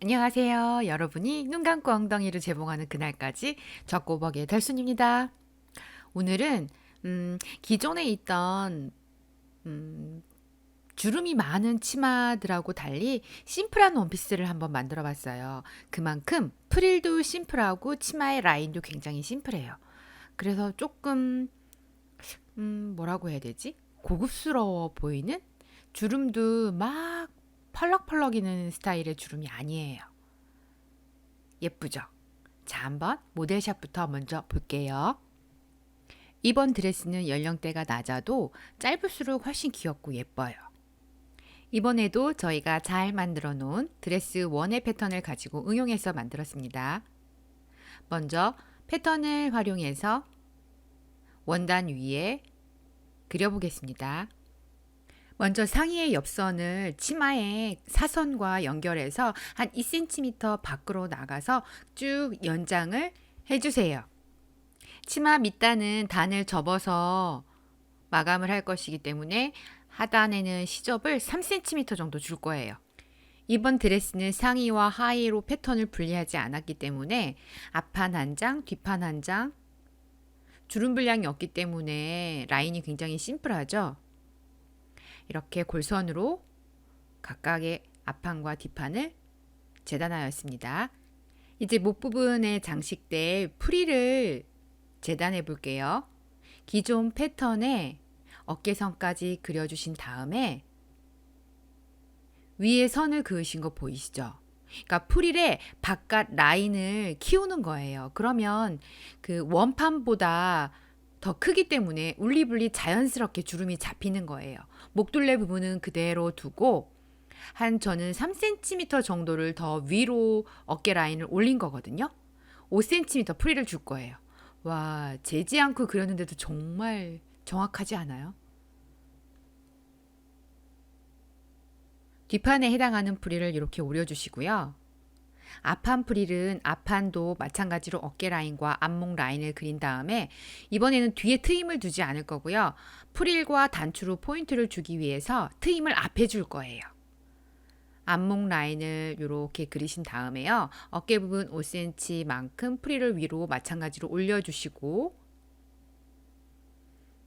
안녕하세요. 여러분이 눈 감고 엉덩이를 재봉하는 그날까지 젖고벅의 달순입니다. 오늘은 기존에 있던 음, 주름이 많은 치마들하고 달리 심플한 원피스를 한번 만들어 봤어요. 그만큼 프릴도 심플하고 치마의 라인도 굉장히 심플해요. 그래서 조금 뭐라고 해야 되지? 고급스러워 보이는 주름도 막 펄럭펄럭이는 스타일의 주름이 아니에요. 예쁘죠? 자, 한번 모델샷부터 먼저 볼게요. 이번 드레스는 연령대가 낮아도 짧을수록 훨씬 귀엽고 예뻐요. 이번에도 저희가 잘 만들어 놓은 드레스 원의 패턴을 가지고 응용해서 만들었습니다. 먼저 패턴을 활용해서 원단 위에 그려보겠습니다. 먼저 상의의 옆선을 치마의 사선과 연결해서 한 2cm 밖으로 나가서 쭉 연장을 해주세요. 치마 밑단은 단을 접어서 마감을 할 것이기 때문에 하단에는 시접을 3cm 정도 줄 거예요. 이번 드레스는 상의와 하의로 패턴을 분리하지 않았기 때문에 앞판 한 장, 뒷판 한 장, 주름 분량이 없기 때문에 라인이 굉장히 심플하죠. 이렇게 골선으로 각각의 앞판과 뒷판을 재단하였습니다. 이제 목 부분에 장식될 프릴을 재단해 볼게요. 기존 패턴에 어깨선까지 그려주신 다음에 위에 선을 그으신 거 보이시죠? 그러니까 프릴의 바깥 라인을 키우는 거예요. 그러면 그 원판보다 더 크기 때문에 울리불리 자연스럽게 주름이 잡히는 거예요. 목둘레 부분은 그대로 두고 저는 3cm 정도를 더 위로 어깨 라인을 올린 거거든요. 5cm 프릴을 줄 거예요. 와, 재지 않고 그렸는데도 정말 정확하지 않아요? 뒷판에 해당하는 프릴을 이렇게 오려주시고요. 앞판 프릴은 앞판도 마찬가지로 어깨 라인과 앞목 라인을 그린 다음에 이번에는 뒤에 트임을 두지 않을 거고요. 프릴과 단추로 포인트를 주기 위해서 트임을 앞에 줄 거예요. 앞목 라인을 이렇게 그리신 다음에요. 어깨 부분 5cm만큼 프릴을 위로 마찬가지로 올려주시고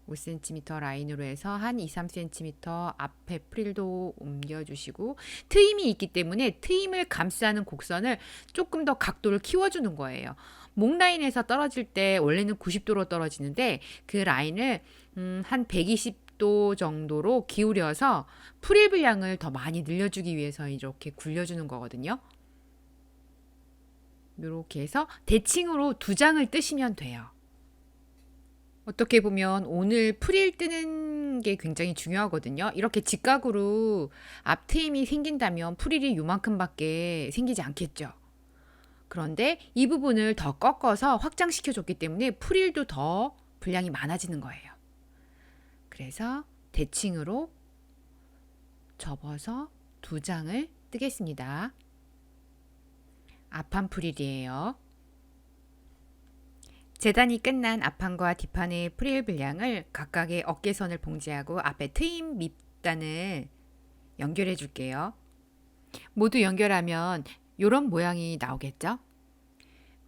5cm 라인으로 해서 한 2, 3cm 앞에 프릴도 옮겨주시고 트임이 있기 때문에 트임을 감싸는 곡선을 조금 더 각도를 키워주는 거예요. 목 라인에서 떨어질 때 원래는 90도로 떨어지는데 그 라인을 한 120도 정도로 기울여서 프릴 분량을 더 많이 늘려주기 위해서 이렇게 굴려주는 거거든요. 이렇게 해서 대칭으로 2장을 뜨시면 돼요. 어떻게 보면 오늘 프릴 뜨는 게 굉장히 중요하거든요. 이렇게 직각으로 앞 트임이 생긴다면 프릴이 요만큼밖에 생기지 않겠죠. 그런데 이 부분을 더 꺾어서 확장시켜 줬기 때문에 프릴도 더 분량이 많아지는 거예요. 그래서 대칭으로 접어서 2장을 뜨겠습니다. 앞판 프릴이에요. 재단이 끝난 앞판과 뒷판의 프릴 분량을 각각의 어깨선을 봉제하고 앞에 트임 밑단을 연결해 줄게요. 모두 연결하면 이런 모양이 나오겠죠?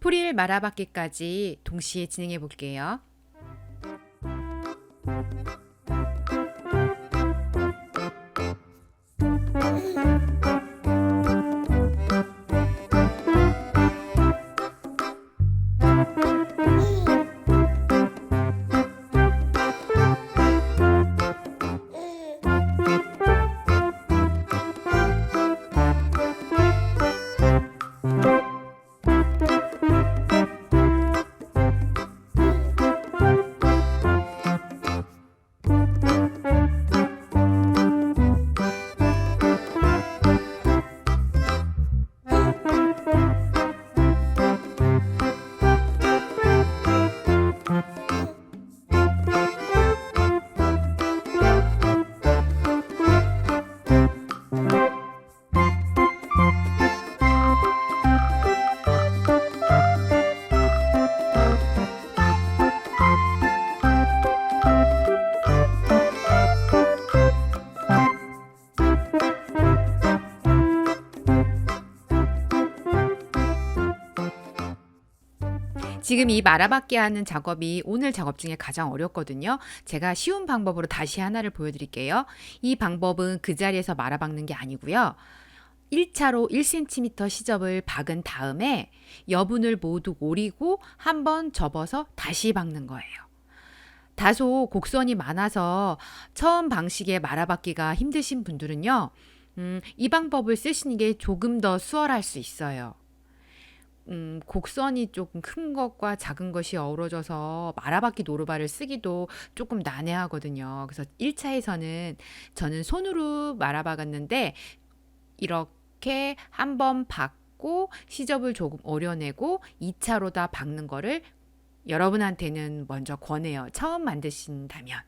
프릴 말아받기까지 동시에 진행해 볼게요. 지금 이 말아박기 하는 작업이 오늘 작업 중에 가장 어렵거든요. 제가 쉬운 방법으로 다시 하나를 보여드릴게요. 이 방법은 그 자리에서 말아박는 게 아니고요. 1차로 1cm 시접을 박은 다음에 여분을 모두 오리고 한번 접어서 다시 박는 거예요. 다소 곡선이 많아서 처음 방식의 말아박기가 힘드신 분들은요, 이 방법을 쓰시는 게 조금 더 수월할 수 있어요. 곡선이 조금 큰 것과 작은 것이 어우러져서 말아박기 노루발을 쓰기도 조금 난해하거든요. 그래서 1차에서는 저는 손으로 말아박았는데 이렇게 한번 박고 시접을 조금 오려내고 2차로 다 박는 거를 여러분한테는 먼저 권해요. 처음 만드신다면.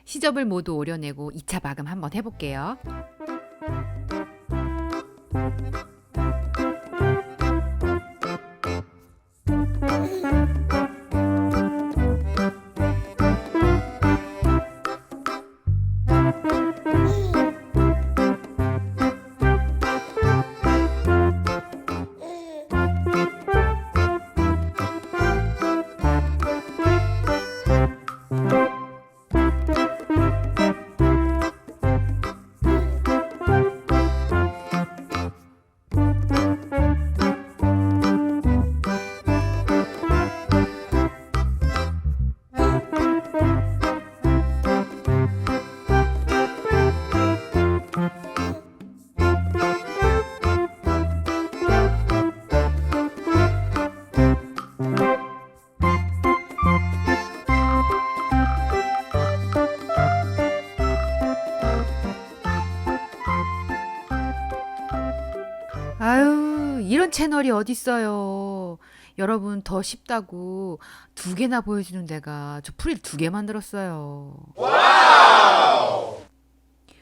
시접을 모두 오려내고 2차 박음 한번 해볼게요. 아유, 이런 채널이 어딨어요. 여러분, 더 쉽다고 2개나 보여주는 데가 저 프릴 2개 만들었어요.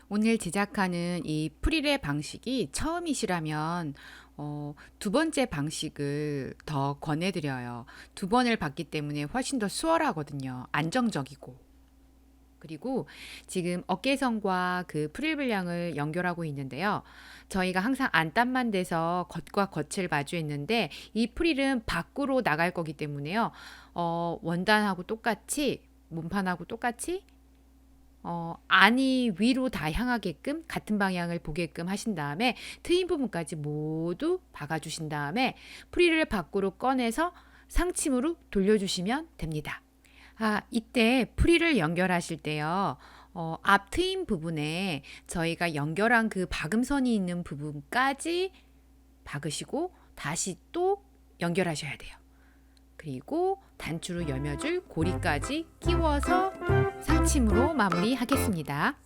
오늘 제작하는 이 프릴의 방식이 처음이시라면 2번째 방식을 더 권해드려요. 2번을 봤기 때문에 훨씬 더 수월하거든요. 안정적이고. 그리고 지금 어깨선과 그 프릴 분량을 연결하고 있는데요. 저희가 항상 안땀만 대서 겉과 겉을 마주했는데 이 프릴은 밖으로 나갈 거기 때문에요. 원단하고 똑같이 몸판하고 똑같이 안이 위로 다 향하게끔 같은 방향을 보게끔 하신 다음에 트임 부분까지 모두 박아주신 다음에 프릴을 밖으로 꺼내서 상침으로 돌려주시면 됩니다. 이때 프릴을 연결하실 때요. 앞 트임 부분에 저희가 연결한 그 박음선이 있는 부분까지 박으시고 다시 또 연결하셔야 돼요. 그리고 단추로 여며줄 고리까지 끼워서 상침으로 마무리하겠습니다.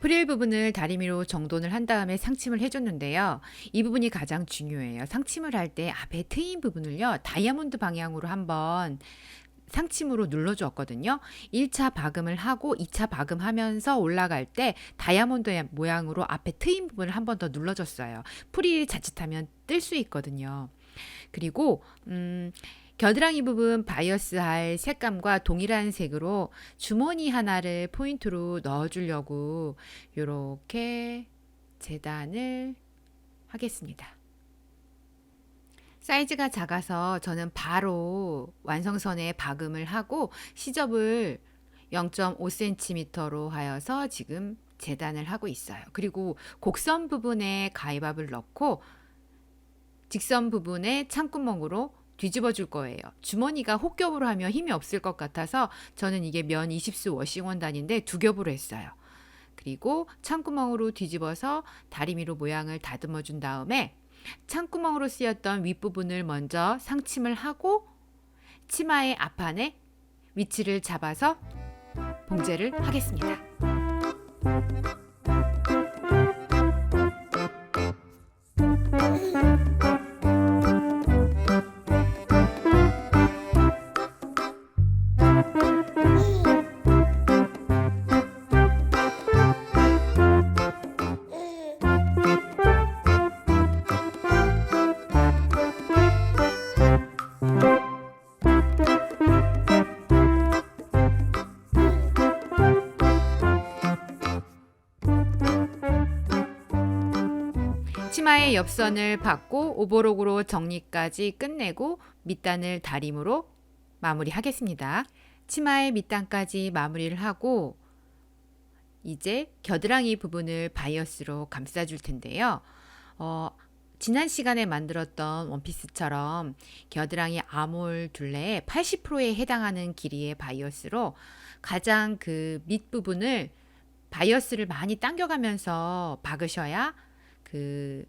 프릴 부분을 다리미로 정돈을 한 다음에 상침을 해줬는데요. 이 부분이 가장 중요해요. 상침을 할 때 앞에 트임 부분을요. 다이아몬드 방향으로 한번 상침으로 눌러주었거든요. 1차 박음을 하고 2차 박음하면서 올라갈 때 다이아몬드 모양으로 앞에 트임 부분을 한 번 더 눌러줬어요. 프릴이 자칫하면 뜰 수 있거든요. 그리고 겨드랑이 부분 바이어스할 색감과 동일한 색으로 주머니 하나를 포인트로 넣어주려고 이렇게 재단을 하겠습니다. 사이즈가 작아서 저는 바로 완성선에 박음을 하고 시접을 0.5cm로 하여서 지금 재단을 하고 있어요. 그리고 곡선 부분에 가위밥을 넣고 직선 부분에 창구멍으로 뒤집어 줄 거예요. 주머니가 혹겹으로 하면 힘이 없을 것 같아서 저는 이게 면 20수 워싱원단인데 두 겹으로 했어요. 그리고 창구멍으로 뒤집어서 다리미로 모양을 다듬어 준 다음에 창구멍으로 쓰였던 윗부분을 먼저 상침을 하고 치마의 앞판에 위치를 잡아서 봉제를 하겠습니다. 치마의 옆선을 받고 오버록으로 정리까지 끝내고 밑단을 다림으로 마무리하겠습니다. 치마의 밑단까지 마무리를 하고 이제 겨드랑이 부분을 바이어스로 감싸줄 텐데요. 지난 시간에 만들었던 원피스처럼 겨드랑이 아몰 둘레의 80%에 해당하는 길이의 바이어스로 가장 그 밑부분을 바이어스를 많이 당겨가면서 박으셔야 그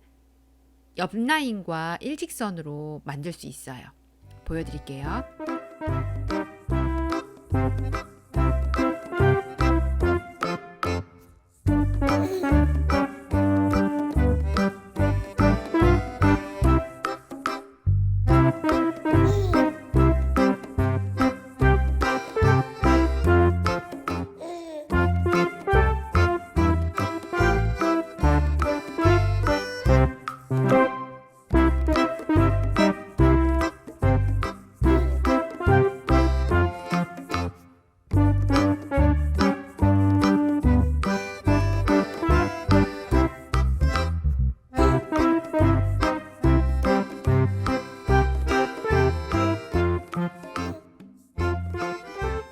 옆라인과 일직선으로 만들 수 있어요. 보여드릴게요.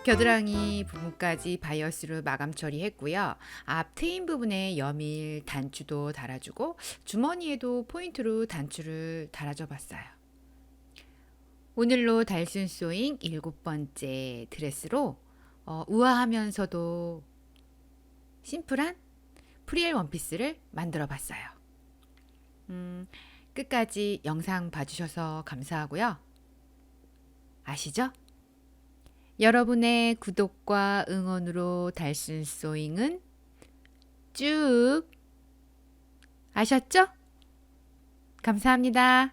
겨드랑이 부분까지 바이어스로 마감 처리했고요. 앞 트임 부분에 여밀 단추도 달아주고 주머니에도 포인트로 단추를 달아줘 봤어요. 오늘로 달순 소잉 7번째 드레스로 우아하면서도 심플한 프리엘 원피스를 만들어 봤어요. 끝까지 영상 봐주셔서 감사하고요. 아시죠? 여러분의 구독과 응원으로 달순 소잉은 쭉 아셨죠? 감사합니다.